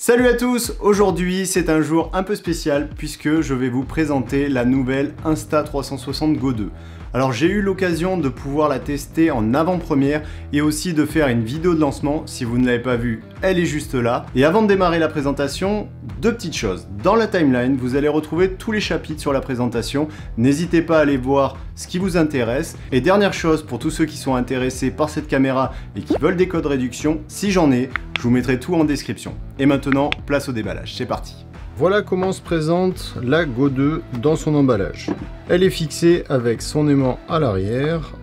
Salut à tous, aujourd'hui c'est un jour un peu spécial puisque je vais vous présenter la nouvelle Insta360 Go 2. Alors j'ai eu l'occasion de pouvoir la tester en avant-première et aussi de faire une vidéo de lancement. Si vous ne l'avez pas vue, elle est juste là. Et avant de démarrer la présentation, deux petites choses. Dans la timeline, vous allez retrouver tous les chapitres sur la présentation. N'hésitez pas à aller voir ce qui vous intéresse. Et dernière chose, pour tous ceux qui sont intéressés par cette caméra et qui veulent des codes réduction, si j'en ai, je vous mettrai tout en description. Et maintenant, place au déballage, c'est parti. Voilà comment se présente la Go 2 dans son emballage. Elle est fixée avec son aimant à l'arrière.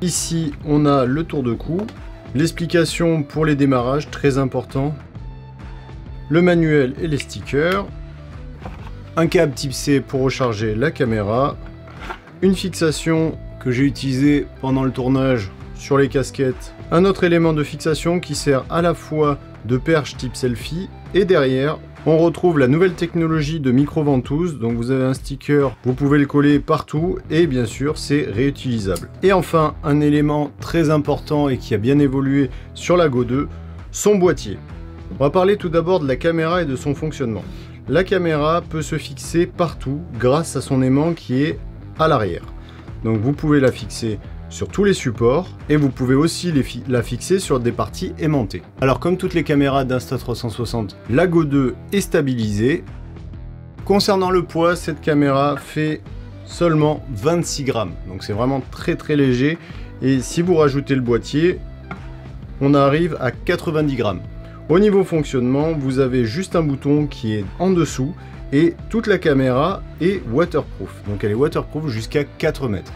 Ici, on a le tour de cou, l'explication pour les démarrages, très important, le manuel et les stickers, un câble type C pour recharger la caméra, une fixation que j'ai utilisée pendant le tournage sur les casquettes, un autre élément de fixation qui sert à la fois de perche type selfie et derrière on retrouve la nouvelle technologie de micro-ventouse. Donc vous avez un sticker, vous pouvez le coller partout et bien sûr c'est réutilisable. Et enfin un élément très important et qui a bien évolué sur la Go 2, son boîtier. On va parler tout d'abord de la caméra et de son fonctionnement. La caméra peut se fixer partout grâce à son aimant qui est à l'arrière. Donc vous pouvez la fixer sur tous les supports et vous pouvez aussi la fixer sur des parties aimantées. Alors comme toutes les caméras d'Insta360, la Go 2 est stabilisée. Concernant le poids, cette caméra fait seulement 26 grammes, donc c'est vraiment très léger. Et si vous rajoutez le boîtier, on arrive à 90 grammes. Au niveau fonctionnement, vous avez juste un bouton qui est en dessous et toute la caméra est waterproof, donc elle est waterproof jusqu'à 4 mètres.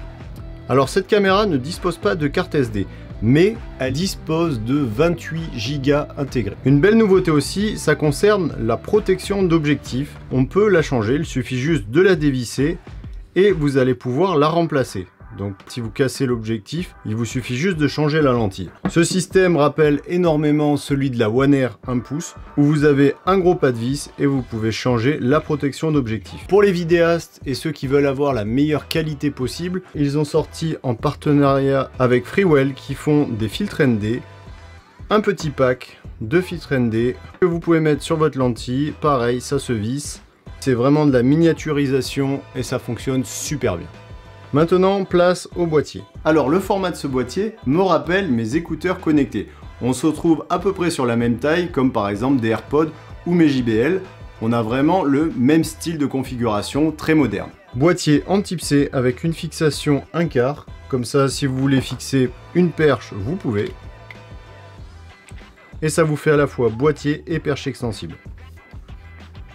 Alors cette caméra ne dispose pas de carte SD, mais elle dispose de 28 Go intégrés. Une belle nouveauté aussi, ça concerne la protection d'objectif. On peut la changer, il suffit juste de la dévisser et vous allez pouvoir la remplacer. Donc si vous cassez l'objectif, il vous suffit juste de changer la lentille. Ce système rappelle énormément celui de la One Air 1 pouce, où vous avez un gros pas de vis et vous pouvez changer la protection d'objectif. Pour les vidéastes et ceux qui veulent avoir la meilleure qualité possible, ils ont sorti en partenariat avec Freewell qui font des filtres ND, un petit pack de filtres ND que vous pouvez mettre sur votre lentille. Pareil, ça se visse. C'est vraiment de la miniaturisation et ça fonctionne super bien. Maintenant, place au boîtier. Alors, le format de ce boîtier me rappelle mes écouteurs connectés. On se retrouve à peu près sur la même taille, comme par exemple des AirPods ou mes JBL. On a vraiment le même style de configuration, très moderne. Boîtier en type C avec une fixation 1/4. Comme ça, si vous voulez fixer une perche, vous pouvez. Et ça vous fait à la fois boîtier et perche extensible.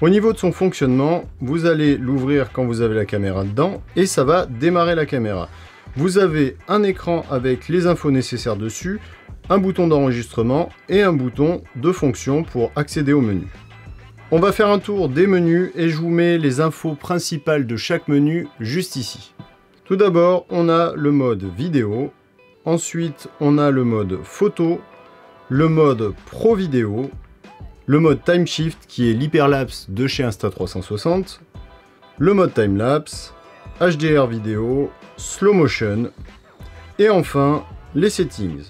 Au niveau de son fonctionnement, vous allez l'ouvrir quand vous avez la caméra dedans et ça va démarrer la caméra. Vous avez un écran avec les infos nécessaires dessus, un bouton d'enregistrement et un bouton de fonction pour accéder au menu. On va faire un tour des menus et je vous mets les infos principales de chaque menu juste ici. Tout d'abord, on a le mode vidéo, ensuite on a le mode photo, le mode pro vidéo, le mode time shift qui est l'hyperlapse de chez Insta360, le mode timelapse, HDR vidéo, slow motion et enfin les settings.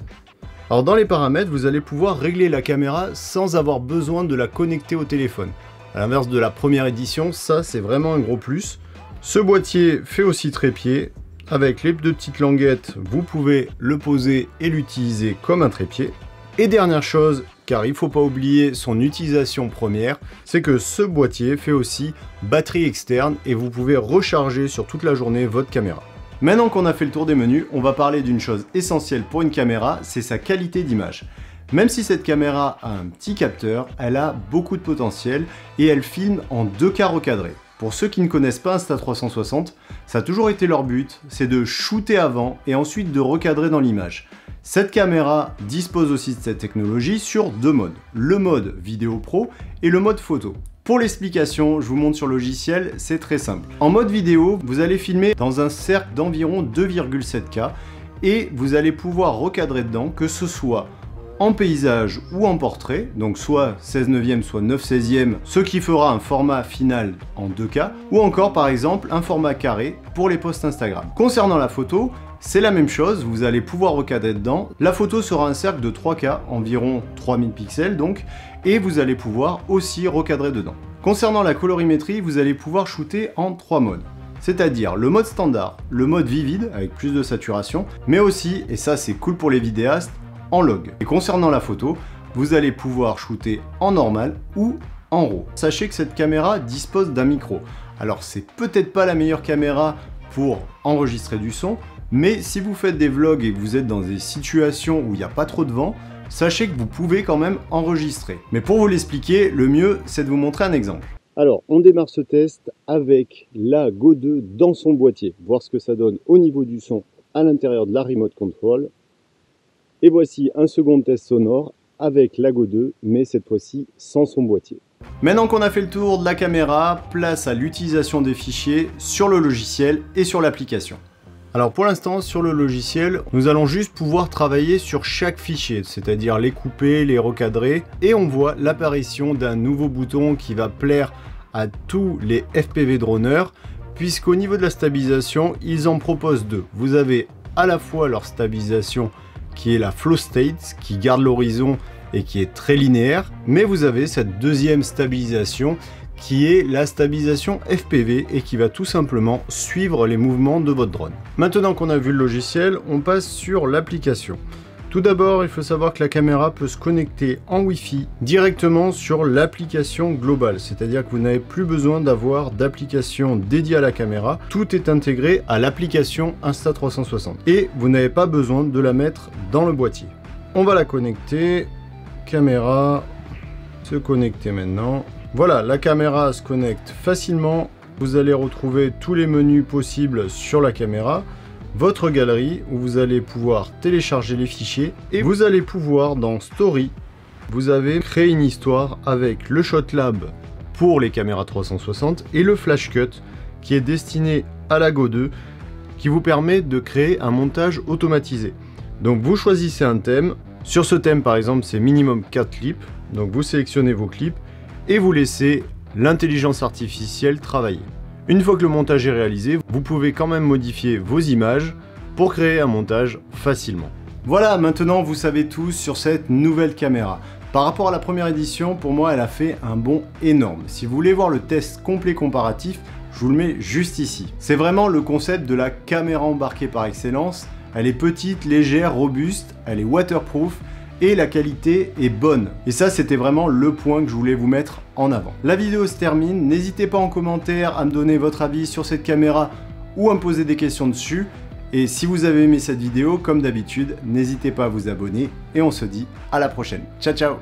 Alors dans les paramètres, vous allez pouvoir régler la caméra sans avoir besoin de la connecter au téléphone. À l'inverse de la première édition, ça c'est vraiment un gros plus. Ce boîtier fait aussi trépied. Avec les deux petites languettes, vous pouvez le poser et l'utiliser comme un trépied. Et dernière chose, car il ne faut pas oublier son utilisation première, c'est que ce boîtier fait aussi batterie externe et vous pouvez recharger sur toute la journée votre caméra. Maintenant qu'on a fait le tour des menus, on va parler d'une chose essentielle pour une caméra, c'est sa qualité d'image. Même si cette caméra a un petit capteur, elle a beaucoup de potentiel et elle filme en 2K recadré. Pour ceux qui ne connaissent pas Insta360, ça a toujours été leur but, c'est de shooter avant et ensuite de recadrer dans l'image. Cette caméra dispose aussi de cette technologie sur deux modes, le mode vidéo pro et le mode photo. Pour l'explication, je vous montre sur le logiciel, c'est très simple. En mode vidéo, vous allez filmer dans un cercle d'environ 2,7K et vous allez pouvoir recadrer dedans, que ce soit en paysage ou en portrait, donc soit 16/9, soit 9/16, ce qui fera un format final en 2K, ou encore par exemple un format carré pour les posts Instagram. Concernant la photo, c'est la même chose, vous allez pouvoir recadrer dedans. La photo sera un cercle de 3K, environ 3000 pixels donc, et vous allez pouvoir aussi recadrer dedans. Concernant la colorimétrie, vous allez pouvoir shooter en 3 modes. C'est-à-dire le mode standard, le mode vivide avec plus de saturation, mais aussi, et ça c'est cool pour les vidéastes, en log. Et concernant la photo, vous allez pouvoir shooter en normal ou en RAW. Sachez que cette caméra dispose d'un micro. Alors c'est peut-être pas la meilleure caméra pour enregistrer du son, mais si vous faites des vlogs et que vous êtes dans des situations où il n'y a pas trop de vent, sachez que vous pouvez quand même enregistrer. Mais pour vous l'expliquer, le mieux c'est de vous montrer un exemple. Alors, on démarre ce test avec la Go 2 dans son boîtier, voir ce que ça donne au niveau du son à l'intérieur de la Remote Control. Et voici un second test sonore avec la Go 2, mais cette fois-ci sans son boîtier. Maintenant qu'on a fait le tour de la caméra, place à l'utilisation des fichiers sur le logiciel et sur l'application. Alors pour l'instant, sur le logiciel, nous allons juste pouvoir travailler sur chaque fichier, c'est-à-dire les couper, les recadrer, et on voit l'apparition d'un nouveau bouton qui va plaire à tous les FPV droneurs, puisqu'au niveau de la stabilisation, ils en proposent deux. Vous avez à la fois leur stabilisation qui est la Flow State, qui garde l'horizon et qui est très linéaire, mais vous avez cette deuxième stabilisation qui est la stabilisation FPV et qui va tout simplement suivre les mouvements de votre drone. Maintenant qu'on a vu le logiciel, on passe sur l'application. Tout d'abord, il faut savoir que la caméra peut se connecter en Wi-Fi directement sur l'application globale, c'est-à-dire que vous n'avez plus besoin d'avoir d'application dédiée à la caméra, tout est intégré à l'application Insta360 et vous n'avez pas besoin de la mettre dans le boîtier. On va la connecter, caméra, se connecter maintenant. Voilà, la caméra se connecte facilement, vous allez retrouver tous les menus possibles sur la caméra, votre galerie où vous allez pouvoir télécharger les fichiers et vous allez pouvoir dans Story, vous avez créé une histoire avec le ShotLab pour les caméras 360 et le Flash Cut qui est destiné à la Go 2 qui vous permet de créer un montage automatisé. Donc vous choisissez un thème, sur ce thème par exemple c'est minimum 4 clips, donc vous sélectionnez vos clips et vous laissez l'intelligence artificielle travailler. Une fois que le montage est réalisé, vous pouvez quand même modifier vos images pour créer un montage facilement. Voilà, maintenant vous savez tout sur cette nouvelle caméra. Par rapport à la première édition, pour moi elle a fait un bond énorme. Si vous voulez voir le test complet comparatif, je vous le mets juste ici. C'est vraiment le concept de la caméra embarquée par excellence. Elle est petite, légère, robuste, elle est waterproof, et la qualité est bonne. Et ça, c'était vraiment le point que je voulais vous mettre en avant. La vidéo se termine, n'hésitez pas en commentaire à me donner votre avis sur cette caméra ou à me poser des questions dessus. Et si vous avez aimé cette vidéo, comme d'habitude, n'hésitez pas à vous abonner et on se dit à la prochaine. Ciao ciao!